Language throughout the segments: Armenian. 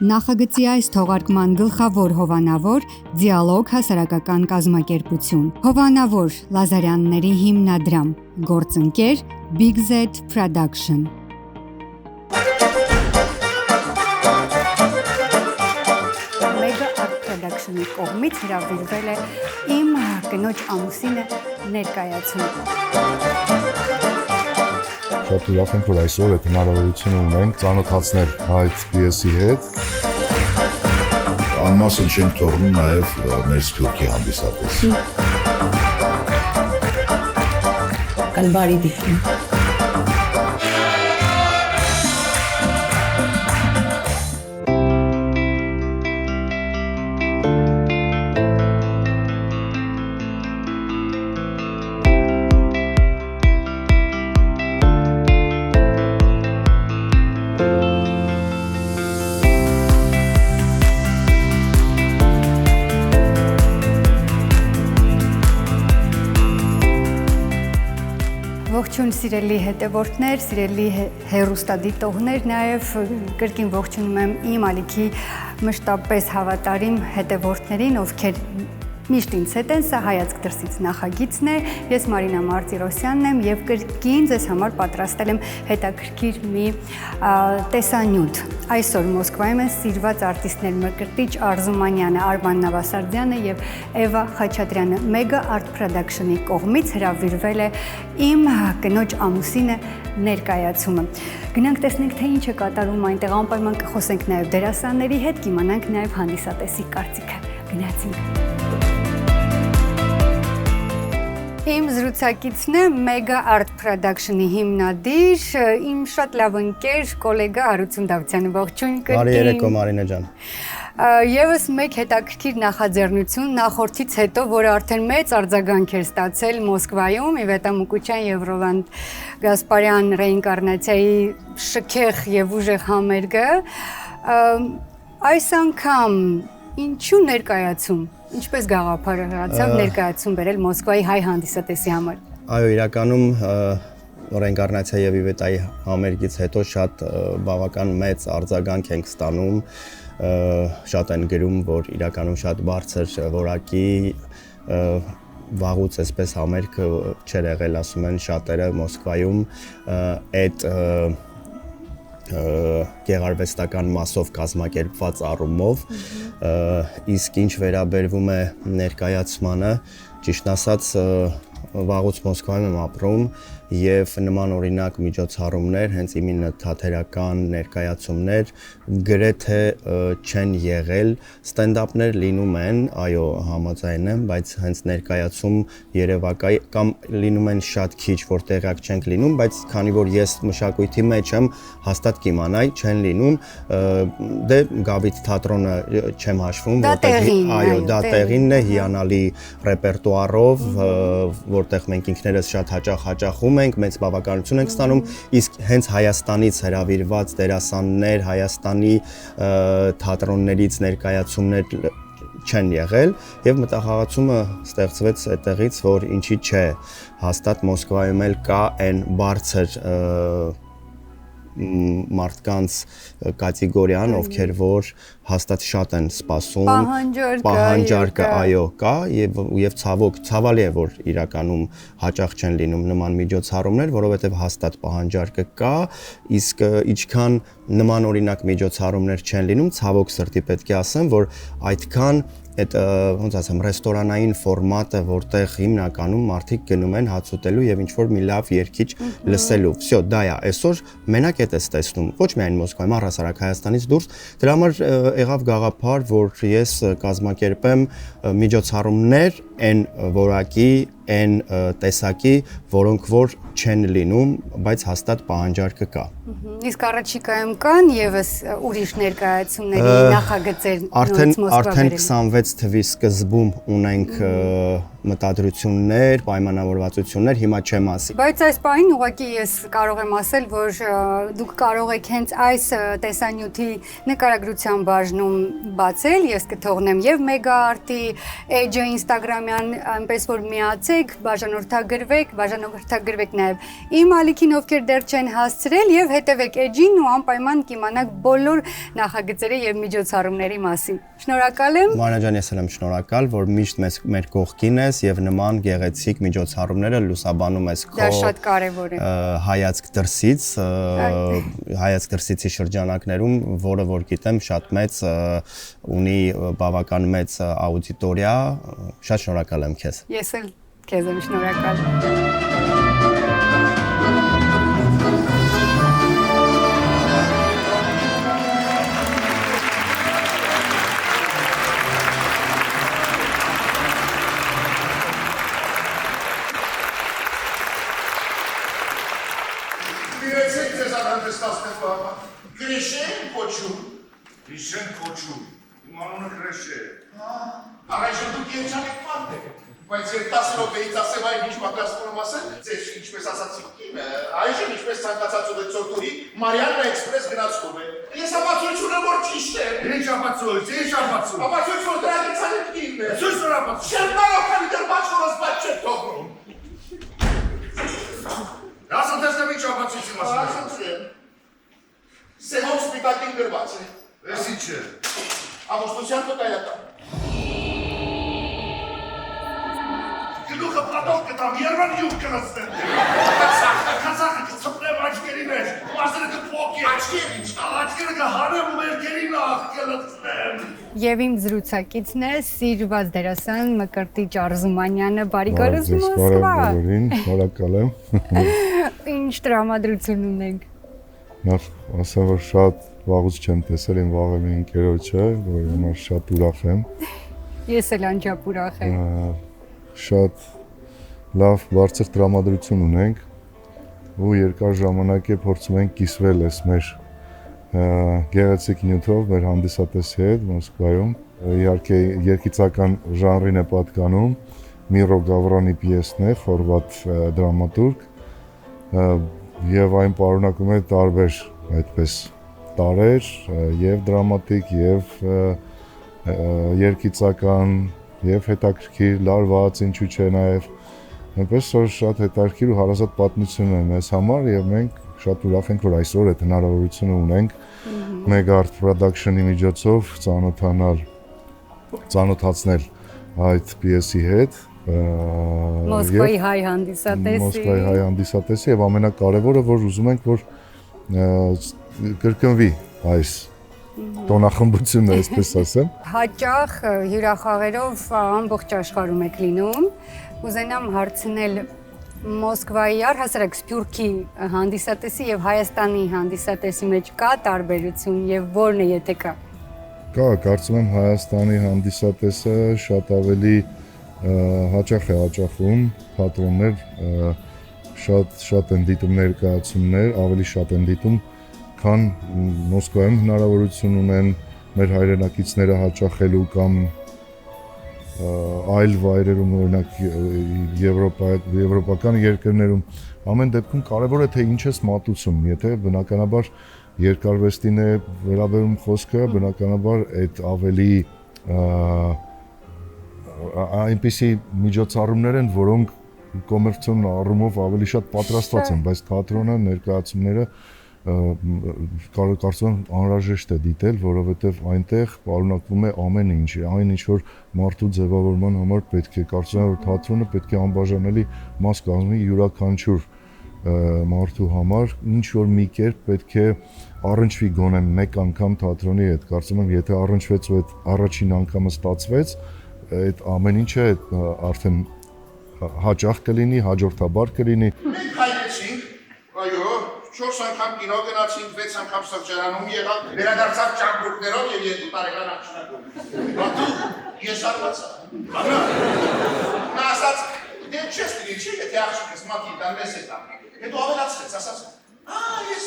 Նախագծի այս թողարկման գլխավոր հովանավոր «Դիալոգ» հասարակական կազմակերպություն, հովանավոր Լազարյանների հիմնադրամ, գործընկեր Big Z Production։ Mega Art Production-ի կողմից հրավիրվել է իմ կնոջ ամուսինը ներկայացում։ Շատ ուրախ ենք, որ այսօր այդ հնարավորությունը ունենք ծանոթացնել այդ պիեսի հետ։ Անմասն չենք թողնում նաև մեր սփյուռքի հանդիսատեսին։ Կալբարի դիքին։ Ողջույն սիրելի հետևորդներ, սիրելի հեռուստադիտողներ, նաև կրկին ողջունում եմ իմ ալիքի մշտապես հավատարիմ հետևորդներին, ովքեր միշտ ինձ հետ են, սա հայացք դրսից նախագիծն է, ես Մարինա Մարտիրոսյանն եմ և կրկին ձեզ համար պատրաստել եմ հետաքրքիր մի տեսանյութ։ Այսօր Մոսկվայում են սիրված արտիստներ Մկրտիչ Արզումանյանը, Արման Նավասարդյանը և Էվա Խաչատրյանը։ Mega Art Production-ի կողմից հրավիրվել է իմ կնոջ ամուսինը ներկայացումը։ Գնանք տեսնենք, թե ինչ է կատարում այնտեղ, անպայման կխոսենք նաև դերասանների հետ, կիմանանք նաև հանդիսատեսի կարծիքը։ Գնացինք։ Իմ զրուցակիցն է Mega Art Production-ի հիմնադիր, իմ շատ լավ ընկեր, գոլեգա Հարություն Դավթյանը, ողջույն կրկին։ Բարի երեկո Մարինա ջան։ Եվս մեկ հետաքրքիր նախաձեռնություն նախորդից հետո, որը արդեն մեծ արձագանք էր ստացել Մոսկվայում, Իվետա Մուկուչյան և Ռոլանդ Գասպարյան ռեինկարնացիայի շքեղ և ուժեղ համերգը, այս անգամ ինչու ներկայացում, ինչպես գաղափարացավ ներկայացում բերել Մոսկվայի հայ հանդիսատեսի համար։ Այո, իրականում ռեինկարնացիա եւ Իվետայի համերգից հետո շատ բավական մեծ արձագանք ենք ստանում, շատ են գրում, որ իրականում շատ բարձր որակի վաղուց այսպես համերգ չեր եղել, ասում են շատերը Մոսկվայում, այդ գեղարվեստական մասով կազմակերպված առումով, իսկ ինչ վերաբերվում է ներկայացմանը, ճիշտ ասած վաղուց Մոսկվայում եմ ապրում եւ նման օրինակ միջոցառումներ, հենց իմին թատերական ներկայացումներ գրեթե չեն եղել, ստենդափներ լինում են, այո, համաձայն եմ, բայց հենց ներկայացում երևակայի կամ լինում են շատ քիչ, որ տեղյակ չենք լինում, բայց քանի որ ես մշակույթի մեջ եմ, հաստատ կիմանայի, չեն լինում, դե Գավիթ թատրոնը չեմ հաշվում, այո, դա տեղինն է, հիանալի ռեպերտուարով, որտեղ մենք ինքներս շատ հաճախում ենք, մեծ բավականություն ենք ստանում, իսկ հենց Հայաստանից հրավիրված դերասաններ, Հայաստանի թատրոններից ներկայացումներ չեն եղել եւ մտախաղացումը ստեղծվեց այդտեղից, որ ինչի՞ չէ, հաստատ Մոսկվայում էլ կա այն բարձր մարդկանց կատեգորիան, ովքեր որ հաստատ շատ են սպասում, պահանջարկը այո կա եւ ցավալի է, որ իրականում հաճախ չեն լինում նման միջոցառումներ, որովհետեւ հաստատ պահանջարկը կա, իսկ ինչքան նման օրինակ միջոցառումներ չեն լինում, ցավոք սրտի պետք է ասեմ, որ այդքան այդ ոնց ասեմ ռեստորանային ֆորմատը, որտեղ հիմնականում մարդիկ գնում են հաց ուտելու եւ ինչ որ մի լավ երգիչ լսելու։ Всё, դա է, այսօր մենակ այդ էս տեսնում, ոչ միայն Մոսկվայում, առհասարակ Հայաստանից դուրս։ Դրա համար եղավ գաղափար, որ ես կազմակերպեմ միջոցառումներ այն որակի, այն տեսակի, որոնք որ չեն լինում, բայց հաստատ պահանջարկը կա։ Իսկ առաջիկայում կան եւս ուրիշ ներկայացումների նախագծեր նորից Մոսկվա Արդեն 26 թվականի սկզբում ունենք մտադրություններ, պայմանավորվածություններ, հիմա չեմ ասի։ Բայց այս պահին ուղղակի ես կարող եմ ասել, որ դուք կարող եք հենց այս տեսանյութի նկարագրության բաժնում բացել, ես կթողնեմ եւ Mega Art-ի էջը Instagram-յան, այնպես որ միացել մտածեք, բաժանորդագրվեք նաև իմ ալիքին, ովքեր դեռ չեն հասցրել եւ հետեւեք էջին ու անպայման կիմանաք բոլոր նախագծերի եւ միջոցառումների մասին։ Շնորհակալ եմ։ Մարիանա ջան, ես եմ շնորհակալ, որ միշտ մեր կողքին ես եւ նման գեղեցիկ միջոցառումները լուսաբանում ես Դա շատ կարեւոր է։ Հայացք դրսից շրջանակներում, որը որ գիտեմ շատ մեծ ունի բավական մեծ աուդիտորիա, շատ շնորհակալ եմ քեզ։ Ես էլ քեզ եմ շնորհակալ։ Գրիշեն կոչում, իմ անունը Գրիշե։ Առայժմ դուք երջանիկ մարդ եք, բայց երբ 10 րոպեից ասեմ այն ինչ պատրաստվում եմ ասել, ձեր ինչպես ասացիք կինը, այժմ ինչպես ցանկացած ուղեկցորդուհի Մարիաննա էքսպրես գնացքում է։ Ես ապացույց ունեմ, որ ճիշտ է։ Ինչ ապացույց։ Ապացույց, որ դրանից անեք կինն է։ Ցույց տուր ապացույց։ Չեմ կարող, քանի դեռ բաշխորս բաց չեք թողնում։ Ասա տեսնեմ ինչ ապացույցի մասին է։ Սեղով սպիտակին գրված է։ Էս ինչ է։ Ամուսնության վկայական։ Գլուխը պատով կտամ, երբան յուղ կնստեմ։ Կացախը կծպնեմ աչկերի մեջ, մասերը կփոքի։ Աչկերը կհարեմ ու մերկերի նախ կլծնեմ։ Եվ իմ զրուցակիցն է սիրված դերասան Մկրտիչ Արզումանյանը, բարի գալուս Մոսկվա։ Շնորհակալ եմ։ Ինչ տրամադրություն ունենք։ Նախ ասեմ, որ շատ վաղուց չեմ տեսել իմ վաղեմի ընկերոջը, որի համար շատ ուրախ եմ։ Ես էլ անջապ ուրախ եմ։ Շատ լավ բարձր տրամադրություն ունենք ու երկար ժամանակ է փորձում ենք կիսվել այս մեր գեղեցիկ նյութով մեր հանդիսատեսի հետ Մոսկվայում։ Իհարկե երգիծական ժանրին է պատկանում, Միրո Գավրանի պիեսն է, խորվաթ դրամատուրգ, եւ այն պարունակում է տարբեր այդպես տարեր եւ դրամատիկ եւ երգիծական եւ հետաքրքիր լարված, ինչու՞ չէ նաեւ այնպես որ շատ հետաքրքիր ու հարազատ պատմություն է մեզ համար եւ մենք շատ ուրախ ենք որ այսօր այդ հնարավորությունը ունենք Megart Production-ի միջոցով ծանոթացնել այդ պիեսի հետ Մոսկվայի հայ հանդիսատեսի եւ ամենակարևորը որ ուզում ենք որ կրկնվի այս տոնախմբությունը, այսպես ասեմ։ Հաճախ հյուրախաղերով ամբողջ աշխարհում եք լինում։ Ուզենամ հարցնել Մոսկվայի առհասարակ Սփյուռքի հանդիսատեսի եւ Հայաստանի հանդիսատեսի մեջ կա տարբերություն եւ ո՞րն է եթե կա։ Կա, կարծում եմ Հայաստանի հանդիսատեսը շատ ավելի հաճախ է հաճախում թատրոններ, շատ են դիտում ներկայացումներ, ավելի շատ են դիտում, քան Մոսկվայում հնարավորություն ունեն մեր հայրենակիցները հաճախելու կամ այլ վայրերում, օրինակ եվրոպական երկրներում։ Ամեն դեպքում կարևոր է թե ինչ ես մատուցում, եթե բնականաբար երկարվեստին է վերաբերում խոսքը, բնականաբար այդ ավելի այնպիսի միջոցառումներ են, որոնք կոմերցիոն առումով ավելի շատ պատրաստված են, բայց թատրոնը, ներկայացումները կարծում եմ անհրաժեշտ է դիտել, որովհետև այնտեղ պարունակվում է ամեն ինչ, այն ինչ որ մարդու ձևավորման համար պետք է, կարծում եմ որ թատրոնը պետք է անբաժանելի մաս կազմի յուրաքանչյուր մարդու համար, ինչ որ մի կերպ պետք է առնչվի գոնե մեկ անգամ թատրոնի հետ, կարծում եմ եթե առնչվեց ու այդ առաջին անգամը ստացվեց, այդ ամեն ինչը արդեն հաճախ կլինի, հաջորդաբար կլինի։ Մենք հայրեցինք, այո, 4 անգամ կինո գնացինք, 6 անգամ սրճարանում եղանք, վերադարձավ ճամփորդներով եւ 2 տարեկան աշնակով։ Բա դու ես արվածա։ Անա։ Նա ասաց, դե չես դի, չի, եթե աղջիկս մատի տան մեզ է տան։ Հետո ավելացրեց, ասաց, ես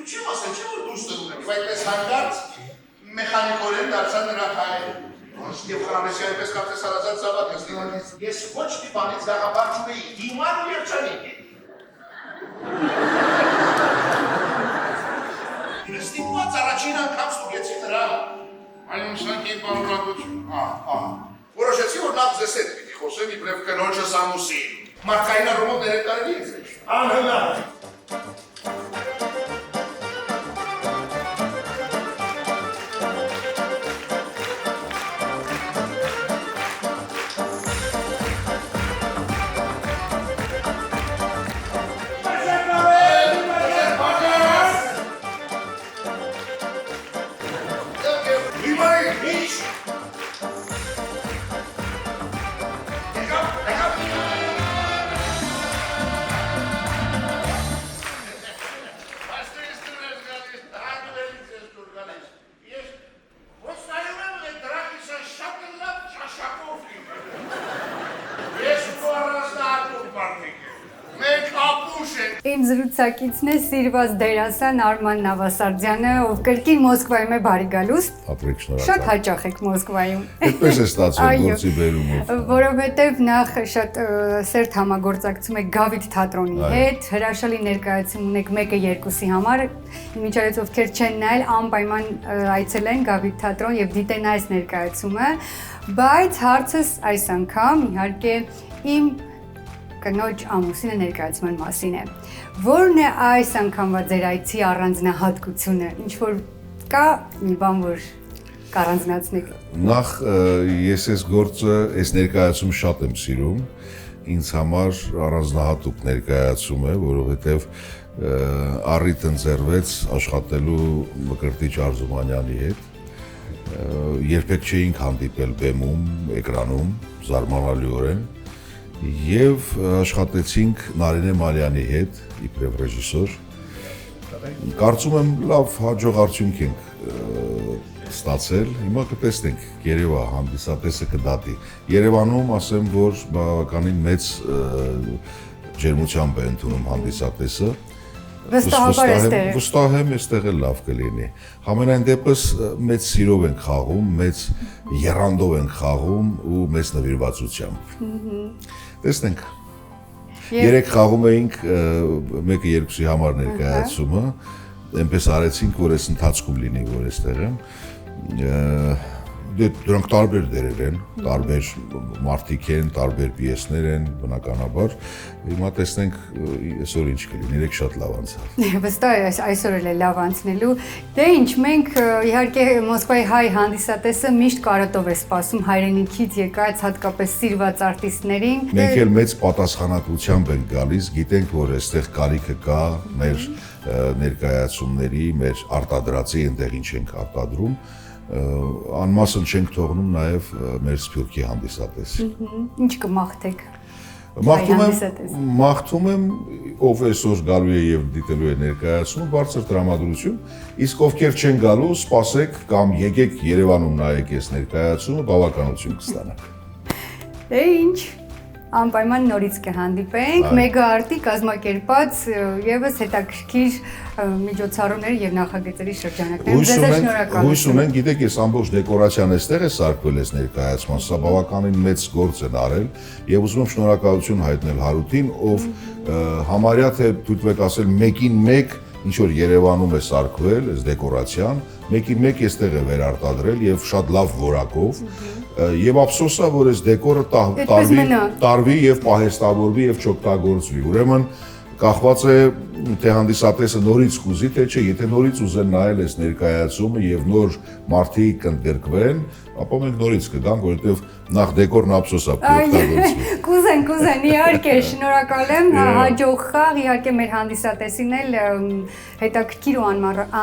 չեմ ասել, չէ՞ որ դուրս տվում եմ, այդպես հանկարծ մեխանիկորեն դարձա նրա հայրը։ Եվ խրանեսի այնպես կարծես հարազատ զավակ ես դիմանից, ես ոչ մի բանից գաղաբարչում էի, հիմար ու երջանիկ է։ Ստիպված առաջին անգամ ստուգեցի նրա, այն ուսանքի պարունակություն, որոշեցի, որ նախ ձեզ հետ պիտի Պետք խոսեմ իբրև կնոջս ամուսին։ Մարդկային առումով ներկայացրել ես։ Անհնար։ Իմ զրուցակիցն է սիրված դերասան Արման Նավասարդյանը, ով կրկին Մոսկվայում է բարի գալուս։ Ապրեք շնորհակալ։ Շատ հաճախ եք Մոսկվայում։ Այդպես է ստացվել գործի բերումով։ Որովհետև նախ շատ սերտ համագործակցում եք Գավիթ թատրոնի հետ, հրաշալի ներկայացում ունեք 1-2-ի համար։ Իմիջիայլոց ովքեր չեն նայել, անպայման այցելեն Գավիթ թատրոն եւ դիտեն այս ներկայացումը, բայց հարցս այս անգամ իհարկե իմ կնոջ ամուսինը ներկայացման մասին է։ Որն է այս անգամվա ձեր այցի առանձնահատկությունը, ինչ որ կա մի բան, որ կառանձնացնեք։ Նախ ես այս գործը, այս ներկայացումը շատ եմ սիրում, ինձ համար առանձնահատուկ ներկայացում է, որովհետև առիթ ընձեռվեց աշխատելու Մկրտիչ Արզումանյանի հետ, երբեք չէինք հանդիպել բեմում, էկրանում, զարմանալիորեն, եւ աշխատեցինք Նարինե Մալյանի հետ, իբրև ռեժիսոր։ Կարծում եմ լավ հաջող արդյունք ենք ստացել։ Հիմա կտեսնենք, երևա հանդիսատեսը կդատի։ Երևանում ասեմ, որ բավականին մեծ ջերմությամբ է ընդունում հանդիսատեսը։ Վստահ եմ, այստեղ էլ լավ կլինի։ Համենայն դեպս մեծ սիրով ենք խաղում, մեծ եռանդով ենք խաղում ու մեծ նվիրվածությամբ։ Տեսնենք։ Երեք խաղում էինք 1-2-ի համար ներկայացումը, այնպես արեցինք, որ այս ընթացքում լինի, որ այստեղ եմ։ Դրանք տարբեր դերեր են, տարբեր մարդիկ են, տարբեր պիեսներ են, բնականաբար։ Հիմա տեսնենք այսօր ինչ կլինի, երեք շատ լավ անցավ։ Վստահ է, այսօր էլ է լավ անցնելու։ Դե ինչ, մենք իհարկե Մոսկվայի հայ հանդիսատեսը միշտ կարոտով է սպասում հայրենիքից եկած, հատկապես սիրված արտիստներին։ Մենք էլ մեծ պատասխանատվությամբ ենք գալիս, գիտենք, որ այստեղ կարիքը կա մեր ներկայացումների, մեր արտադրածի, այնտեղ ինչ ենք արտադրում, անմասն չենք թողնում նաև մեր Սփյուռքի հանդիսատեսին։ Ինչ կմաղթեք։ Մաղթում եմ, ով այսօր գալու է եւ դիտելու է ներկայացումը, բարձր տրամադրություն, իսկ ովքեր չեն գալու, սպասեք կամ եկեք Երևանում նայեք այս ներկայացումը, բավականություն կստանաք։ Դե ինչ, անպայման նորից կհանդիպենք, մեգա-արտի կազմակերպած եւս հետաքրքիր միջոցառումների եւ նախագծերի շրջանակներում։ Հույս ունենք, գիտեք, այս ամբողջ դեկորացիան այստեղ է սարքվել այս ներկայացման, սա բավականին մեծ գործ են արել եւ ուզում եմ շնորհակալություն հայտնել Հարութին, ով համարյա թե թույլտվեք ասել 1-1 ինչ որ Երևանում է սարքվել այս դեկորացիան, 1-1 այստեղ է վերարտադրել եւ շատ լավ որակով եւ ափսոս է, որ այս դեկորը տարվի եւ պահեստավորվի եւ չօգտագործվի։ Ուրեմն կախված է թե հանդիսատեսը նորից կուզի, թե չէ, եթե նորից ուզեն նայել այս ներկայացումը եւ նոր մարդիկ կընդգրկվեն, ապա մենք նորից կգանք, որովհետեւ նախ դեկորն ափսոս է օգտագործվի։ Կուզեն, իհարկե, շնորհակալ եմ, հաջող խաղ, իհարկե մեր հանդիսատեսին էլ հետաքրքիր ու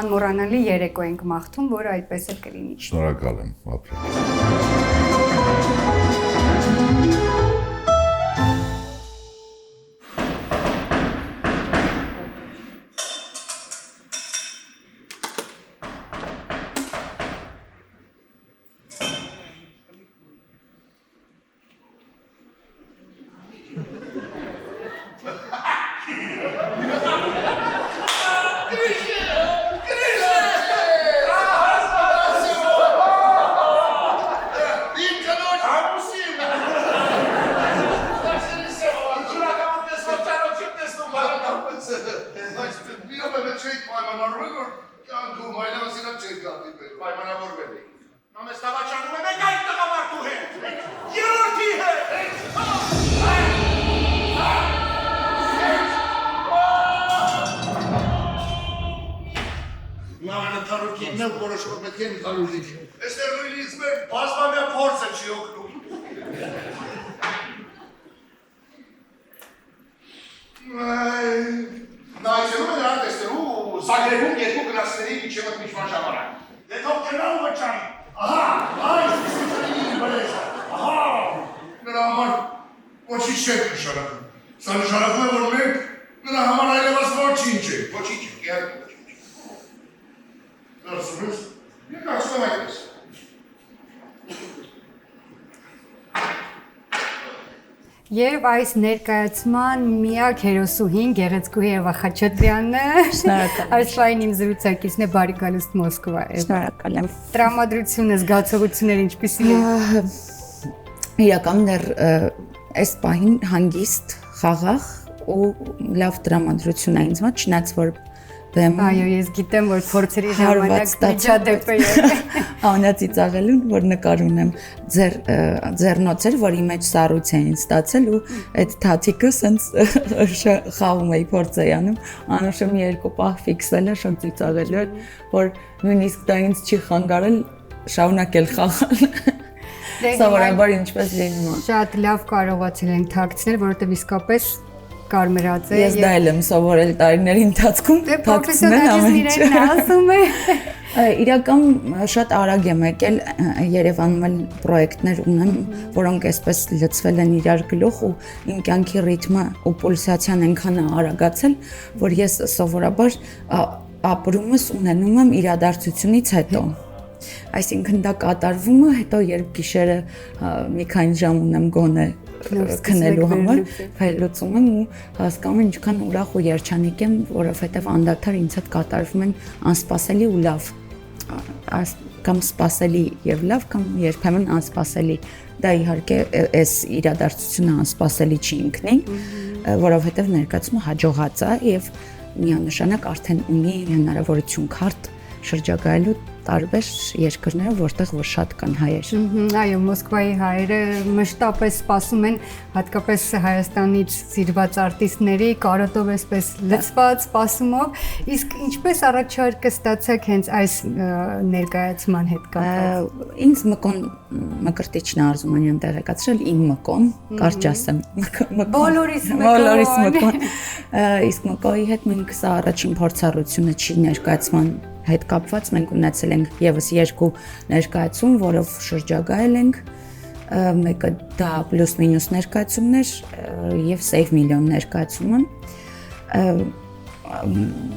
անմոռանալի երեկո ենք մաղթում, որ այդպես էլ կլինի։ Շնորհակալ եմ, ապրեք։ Որոշում եմ որոշում պետք է ինձ Այստեղ նույնիսկ մեր բազմամյա փորձը չի օգնում։ Նա այսօր նրան տեսնելու Զագրեբում երկու գնացների միջև ընդմիջման ժամանակ։ Դե թող գնալ վճարի։ Ահա, այս իսկի բերես։ Ահա, Նրա համար ոչինչ չէ նշանակում։ Սա նշանակում է, որ մենք նրա համար այլևս ոչինչ է։ Ոչինչ է, իհարկե ոչինչ։ Կարծում ես, ես կարծում եմ այդպես։ Եվ այս ներկայացման միակ հերոսուհին Գեղեցկուհի Եվա Խաչատրյանն է։ Այս պահին իմ զրուցակիցն է, բարի գալուստ Մոսկվա։ Շնորհակալ եմ։ Տրամադրությունը, զգացողությունները ինչպիսի են։ Իրականում դեռ այս պահին հանգիստ, խաղաղ ու լավ տրամադրություն է ինձ մոտ, չնայած որ Այո, ես գիտեմ, որ փորձերի ժամանակ միջադեպ է անածիծաղելուն, որ նկար ունեմ ձեռնոցեր, որի մեջ սառույց էին ստացել ու այդ թաթիկը սենց խաղում էի փորձ էի անում, անուշում երկու պահ ֆիքսել է, շատ ծիծաղելու էր, որ նույնիսկ դա ինձ չի խանգարել շարունակել խաղալ։ Սովորաբար ինչպես լինում է։ Շատ լավ կարողացել են թաքցնել, որովհետև իսկապես կարմրած է։ Ես դա էլ եմ սովորել տարիների ընթացքում, թաքցնել ամեն ինչ։ ասում է։ Իրական շատ արագ եմ եկել, Երևանում էլ պրոյեկտներ ունեմ, որոնք այսպես լցվել են իրար գլուխ ու իմ կյանքի ռիթմը ու պուլսացիան այնքան է արագացել, որ ես սովորաբար ապրումս ունենում եմ իրադարձությունից հետո։ Այսինքն դա կատարվում է, հետո երբ գիշերը մի քանի ժամ ունեմ գոնե քնելու համար, լուծում եմ ու հասկանում եմ ինչքան ուրախ ու երջանիկ եմ, որովհետև անդադար ինձ հետ կատարվում են անսպասելի ու լավ, կամ սպասելի եւ լավ, կամ երբեմն անսպասելի։ Դա իհարկե այս իրադարձությունը անսպասելի չի ինքնին, որովհետև ներկայացումը հաջողած է եւ միանշանակ արդեն ունի հնարավորություն քարտ շրջագայելու տարբեր երկրները, որտեղ որ շատ կան հայեր։ Այո, Մոսկվայի հայերը մշտապես սպասում են, հատկապես Հայաստանից սիրված արտիստների կարոտով այսպես լցված սպասումով, իսկ ինչպես առաջարկը ստացաք հենց այս ներկայացման հետ կապված։ Ինձ Մկոն Մկրտիչն Արզումանյան տեղեկացրել, իմ Մկոն, կարճ ասեմ, Բոլորիս Մկոն։ Իսկ Մկոյի հետ մենք սա առաջին փորձառությունը չի ներկայացման հետ կապված մենք ունեցել ենք եւս երկու ներկայացում, որով շրջագայել ենք, մեկը դա պլյուս մինուս ներկայացումներ եւ Save Million ներկայացումը։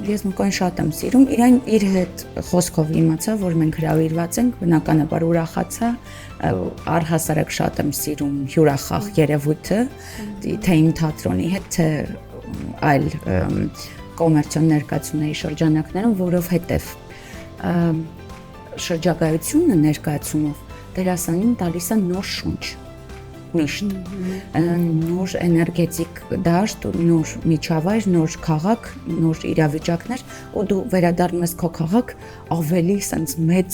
Ես Մկոյին շատ եմ սիրում, իրեն իր հետ խոսքով իմացա, որ մենք հրավիրված ենք, բնականաբար ուրախացա, առհասարակ շատ եմ սիրում հյուրախաղ երևույթը, թե իմ թատրոնի հետ, թե այլ կոմերցիոն ներկայացումների շրջանակներում, որովհետև շրջագայությունը ներկայացումով դերասանին տալիս է նոր շունչ, միշտ, նոր էներգետիկ դաշտ, նոր միջավայր, նոր քաղաք, նոր իրավիճակներ, ու դու վերադառնում ես քո քաղաք ավելի սենց մեծ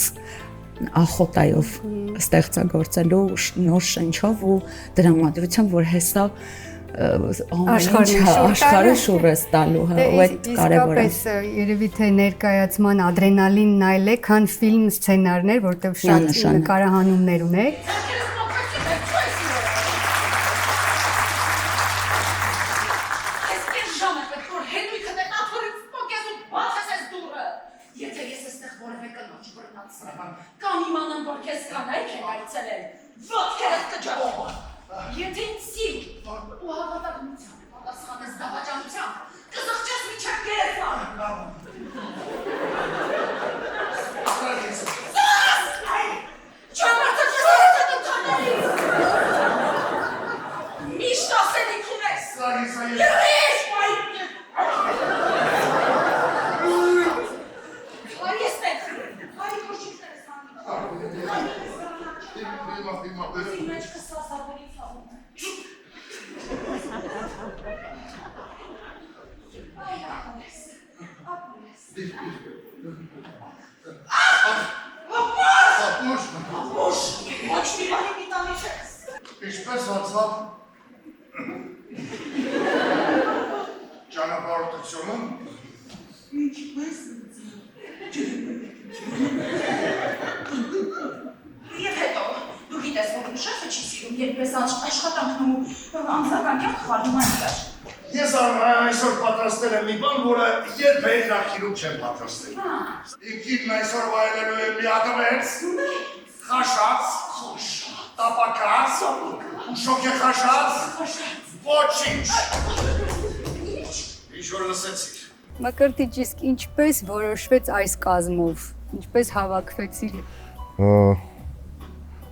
ախոտայով ստեղծագործելու նոր շնչով ու դրամատրությամբ, որ հեսա աշխարհը շուռ է տալու, ու այդ կարևոր է։ Իսկապես երևի թե ներկայացման ադրենալինն այլ է, քան ֆիլմ սցենարներ, որտեղ շատ նկարահանումներ ունեք։ Կամ իմանամ, որ քեզ կանայք են այցելել, ոտքերդ կջախում, եթե ինձ սիրում ու հավատալությամբ պատասխանես դավաճանությամբ, կզղջես միջև գերեզման։ Միշտ ասելիք ունես, երեշ մայր։ Ինչպես անցավ ճանապարհորդությունը։ Ինչպես Եվ հետո, դու գիտես, որ շեֆը չի սիրում, երբ ես աշխատանքն ու ամսական կյանք խառնում են իրար։ Ես այսօր պատրաստել եմ մի բան, որը երբեք նախկինում չեմ պատրաստել։ Ինքիդն այսօր վայելելու եմ մի հատ մեծ, խաշած, տապակած, շոկեխաշած, ոչինչ։ Ինչ որ լսեցիր։ Մակարդիչ, իսկ ինչպես որոշվեց այս կազմով, ինչպես հավաքվեցիր։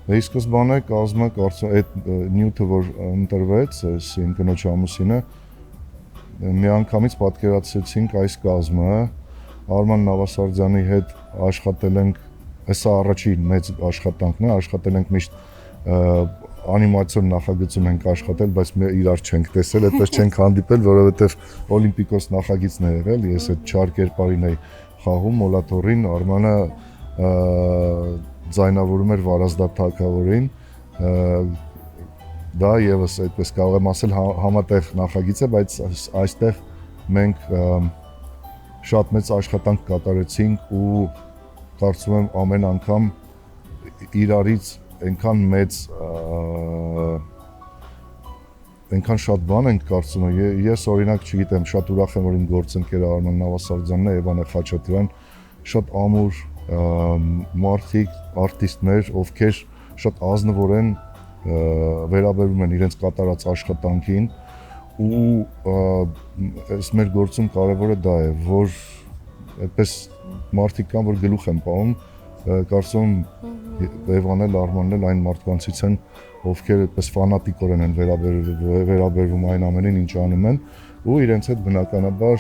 Ի սկզբանե կազմը կարծում այդ նյութը որ ընտրվեց, այս իմ կնոջ ամուսինը միանգամից պատկերացրեցինք այս կազմը Արման Նավասարդյանի հետ աշխատել ենք, հեսա առաջին մեծ աշխատանքն է, աշխատել ենք միշտ անիմացիոն նախագծում ենք աշխատել, բայց մենք իրար չենք տեսել, այդպես չենք հանդիպել, որովհետև Օլիմպիկոս նախագիծն է եղել, ես այդ չար կերպարին էի խաղում Մոլատորին, Արմանը ձայնավորում էր Վարազդատ թագավորին, դա եւս այդպես կարող եմ ասել համատեղ նախագիծ է, բայց այստեղ մենք շատ մեծ աշխատանք կատարեցինք ու կարծում եմ ամեն անգամ իրարից այնքան մեծ այնքան շատ բան ենք կարծում եմ ես օրինակ չգիտեմ շատ ուրախ եմ որ իմ գործընկերը Արման Նավասարդյանն է եւ Անե Խաչատրյան շատ ամուր մարդիկ արտիստներ ովքեր շատ ազնվորեն վերաբերում են իրենց կատարած աշխատանքին ու այս մեր գործում կարևորը դա է որ այդպես մարդիկ կան որ գլուխ են պահում կարծում Եվանն էլ Արմանն էլ այն մարդկանցից են ովքեր այդպես ֆանատիկորեն են վերաբերվում այն ամենին ինչ անում են ու իրենց հետ բնականաբար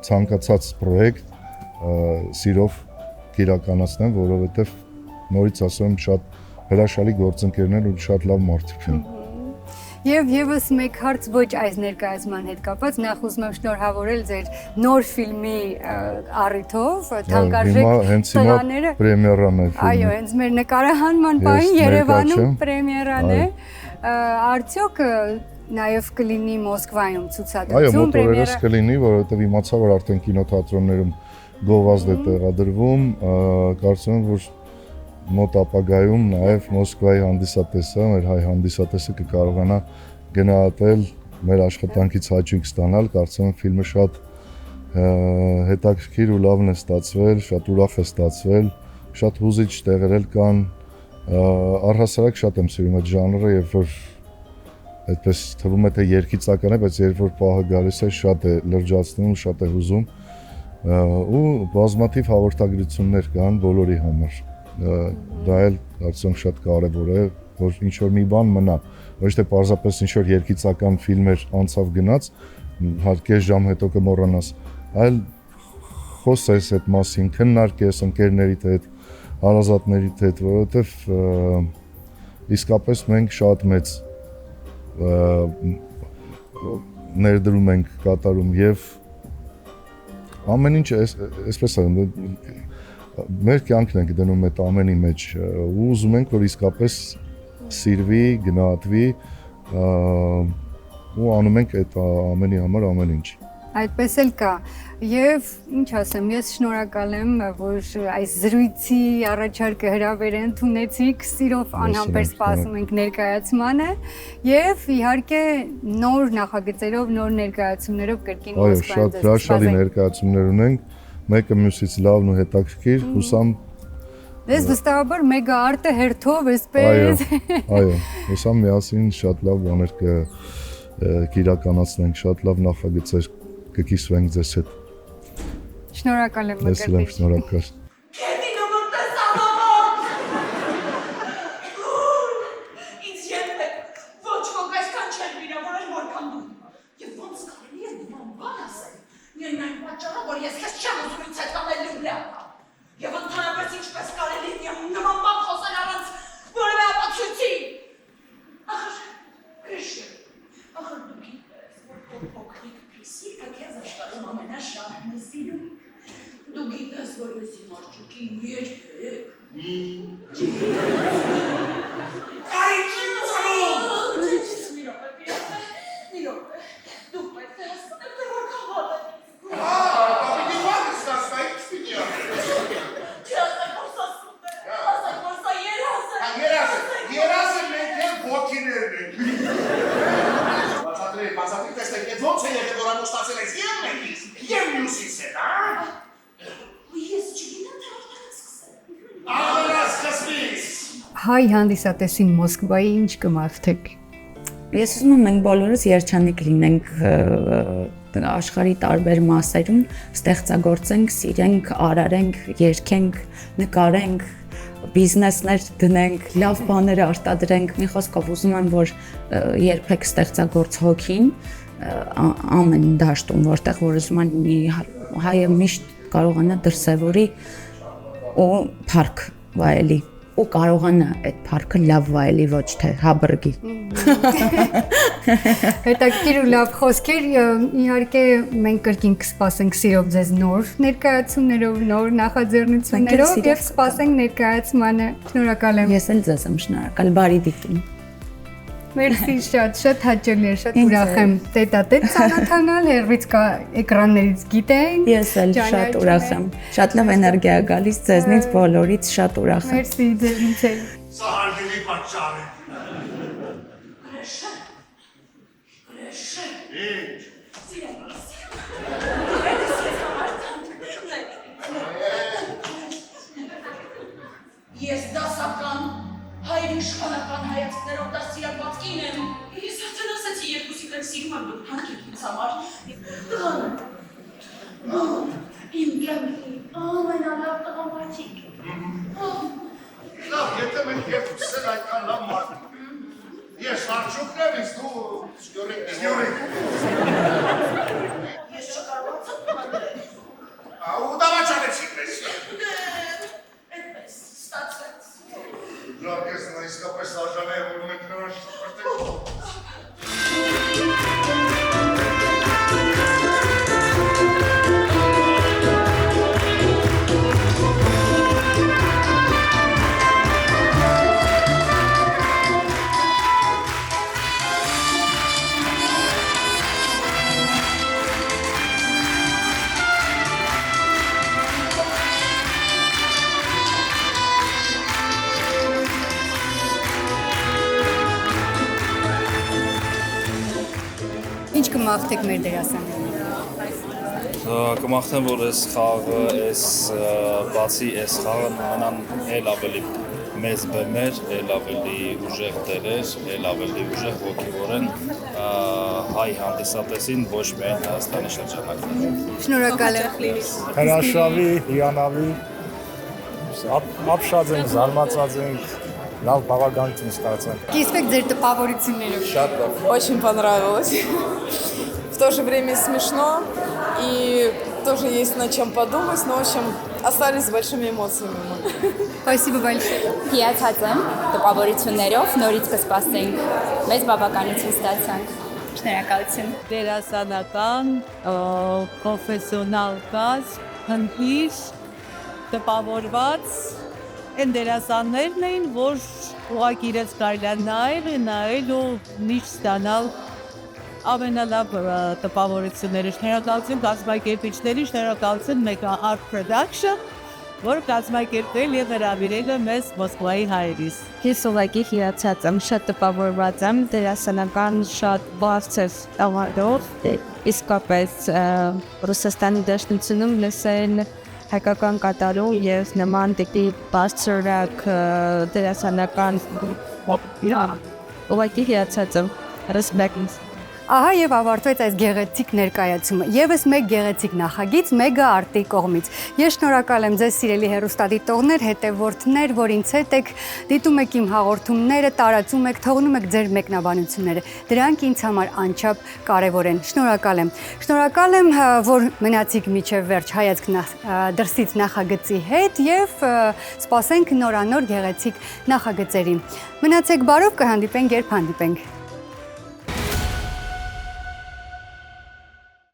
ցանկացած պրոյեկտ սիրով կիրականացնեն որովհետև նորից ասում եմ շատ հրաշալի գործընկերներ ու շատ լավ մարդիկ են։ Եվ եւս մեկ հարց ոչ այս ներկայացման հետ կապված, նախ ուզում եմ շնորհավորել ձեր նոր ֆիլմի առիթով, թանկարժեք տղաները։ Պրեմիերան է ֆիլմի։ Այո, հենց մեր նկարահանման պահին Երևանում պրեմիերան է։ Արդյոք նաեւ կլինի Մոսկվայում ցուցադրություն։ Այո, մոտորերս կլինի, որովհետեւ իմացա որ արդեն կինոթատրոններում գովազդ է տեղադրվում, կարծում եմ որ մոտ ապագայում նաև Մոսկվայի հանդիսատեսը, մեր հայ հանդիսատեսը կկարողանա գնահատել մեր աշխատանքից հաճույք ստանալ, կարծում եմ ֆիլմը շատ հետաքրքիր ու լավն է ստացվել, շատ ուրախ է ստացվել, շատ հուզիչ տեղեր կան, առհասարակ շատ եմ սիրում այդ ժանրը, երբ որ այդպես թվում է թե երգիծական է, բայց երբ որ պահը գալիս է շատ է լրջացնում, շատ է հուզում ու բազմաթիվ հաղորդագրություններ կան բոլորի համար։ Դա էլ կարծում շատ կարևոր է, որ ինչ-որ մի բան մնա, ոչ թե պարզապես ինչ-որ երգիծական ֆիլմեր անցավ գնաց, կես ժամ հետո կմոռանաս, այլ խոսես այդ մասին, քննարկես ընկերներիդ հետ, հարազատներիդ հետ, որովհետև իսկապես մենք շատ մեծ ներդրում ենք կատարում եւ ամեն ինչ այսպես է մեր կյանքն ենք դնում այդ ամենի մեջ ու ուզում ենք որ իսկապես սիրվի, գնահատվի ու անում ենք այդ ամենի համար ամեն ինչ։ Այդպես էլ կա եւ ինչ ասեմ, ես շնորհակալ եմ որ այս զրույցի առաջարկը հրավեր ընդունեցիք, սիրով անհամբեր սպասում ենք ներկայացմանը եւ իհարկե նոր նախագծերով, նոր ներկայացումներով կրկին Մոսկվայից։ Այո, շատ հրաշալի ներկայացումներ ունենք, մեկը մյուսից լավն ու հետաքրքիր, հուսամ Դες վստահաբար մեգա արտը հերթով էսպես։ Այո, հուսամ միասին շատ լավ բաներ կիրականացնենք, շատ լավ նախագծեր կկիսվենք ձեզ հետ։ Շնորհակալ եմ Ես էլ եմ շնորհակալ։ Կետինը մտես ալամոտ։ Ինձ երբեք ոչ ոք այսքան չեր վիրավորել որքան դու։ Եվ ոնց կարելի է նման բան ասել։ Միայն այն պատճառով որ ես քեզ չեմ ուզում ինձ հետ անել լուբլիակա։ Եվ ընդհանրապես ինչպես կարելի է նման բան խոսել առանց որևէ ապացույցի։ Ախր Գրիշը, ախր դու գիտես, որ փոքրիկ պիսիկը քեզ աշխարհում ամենաշատն է սիրում։ Դու գիտես, որ ես իմ արջուկին երբեք։ Կարիքին ծարում։ Մի րոպե, դու պետք է հասկանաս, թե որքան վատ է։ Պապիկի բանը ստացվա, ինչ պիտի ա։ ընկերներն ենք։ Բացատրի տեսեք, այդ ոնց է եղել, որ անու ստացել ես և մեկից, և մյուսից է, հա? Ես չգիտեմ, թե որտեղ սկսել։ Ամենասկզբից։ Հայ հանդիսատեսին Մոսկվայի ինչ կմաղթեք։ Ես ուզում եմ մենք բոլորս երջանիկ լինենք աշխարհի տարբեր մասերում, ստեղծագործենք, սիրենք, արարենք, երգենք, նկարենք, բիզնեսներ դնենք, լավ բաներ արտադրենք։ Մի խոսքով ուզում եմ, որ երբեք ստեղծագործ հոգին ամեն դաշտում, որտեղ որ ուզում են հայը միշտ կարողանա դրսևորի ու փառք վայելի ու կարողանա այդ փառքը լավ վայելի, ոչ թե հաբրգի։ Հետաքրքիր ու լավ խոսքեր, իհարկե մենք կրկին կսպասենք սիրով ձեզ նոր ներկայացումներով, նոր նախաձեռնություններով եւ սպասենք ներկայացմանը։ Շնորհակալ եմ։ Ես էլ ձեզ եմ շնորհակալ, բարի դիտում։ Մերսի շատ հաճելի է, շատ ուրախ եմ տետատետ ծանոթանալ, հեռվից կա էկրաններից գիտեն։ Ես էլ շատ ուրախ եմ։ Շատ լավ էներգիա գալիս ձեզնից բոլորից, շատ ուրախ եմ։ Մերսի ձեզնից էլ։ Սա հարգելի պատճառ է։ Ինչ։ Ես դասական, հայր իշխանական հայացքներով դաստիարակված կին եմ։ Ես արդեն ասացի երկուսի կրկ սիրում եմ դուք հանքեք ինձ համար։ Տղան, իմ կյանքի ամենալավ տղամարդիկ։ Լավ, եթե մենք երկուսս էլ այդքան լավ մարդ ենք։ Ես արջուկն եմ, իսկ դու սկյորիկ։ Ես չկարողացա տղանել։ Ու դավաճանեցիք մեզ։ Այդպես ստացվեց։ Լավ, ես նա իսկապես արժան է, որ մենք նոր շպրտենք։ Ինչ կմաղթեք մեր դերասաններին։ Կմաղթեմ, որ այս խաղը, բացի այս խաղը մնան էլ ավելի մեծ բեմեր, էլ ավելի ուժեղ դերեր, էլ ավելի ուժեղ ոգևորեն հայ հանդիսատեսին ոչ միայն Հայաստանի շրջանակներում։ Շնորհակալ եմ։ Հրաշալի, հիանալի, ապշած ենք, զարմացած ենք, լավ բավականություն ստացանք։ Կիսվեք ձեր տպավորություններով։ Շատ լավ։ Очень понравилось. В то же время смешно и тоже есть над чем подумать, но в общем остались с большими эмоциями мы. Спасибо большое։ Հիացած եմ տպավորություններով, նորից կսպասենք։ Մեծ բավականություն ստացանք։ Շնորհակալություն։ Դերասանական, պրոֆեսիոնալ կազմ, հնքիր, տպավորված են դերասաններն էին, որ ուղղակի իրենց կարելի է նայել ու միշտ ստանալ ամենալավ տպավորությունները։ Շնորհակալություն կազմակերպիչներին, շնորհակալություն Mega Art Production, որ կազմակերպել եւ հրավիրել է մեզ Մոսկվայի հայերիս։ Ես ուղղակի հիացած եմ, շատ տպավորված եմ, դերասանական շատ բարձր տաղանդով, իսկապես Ռուսաստանի դաշնությունում լսել հայկական կատարում եւ նման տիպի բարձրակ դերասանական ուղղակի հիացած եմ, ռեսպեկտ։ Ահա եւ ավարտվեց այս գեղեցիկ ներկայացումը։ Եվս մեկ գեղեցիկ նախագիծ Mega Art-ի կողմից։ Ես շնորհակալ եմ ձեզ սիրելի հեռուստադիտողներ, հետևորդներ, որ ինձ հետ եք, դիտում եք իմ հաղորդումները, տարածում եք, թողնում եք ձեր մեկնաբանությունները։ Դրանք ինձ համար անչափ կարևոր են։ Շնորհակալ եմ։ Շնորհակալ եմ, որ մնացիք մինչև վերջ հայացք դրսից նախագծի հետ եւ սպասենք նորանոր գեղեցիկ նախագծերի։ Մնացեք բարով, կհանդիպենք, երբ հանդիպենք։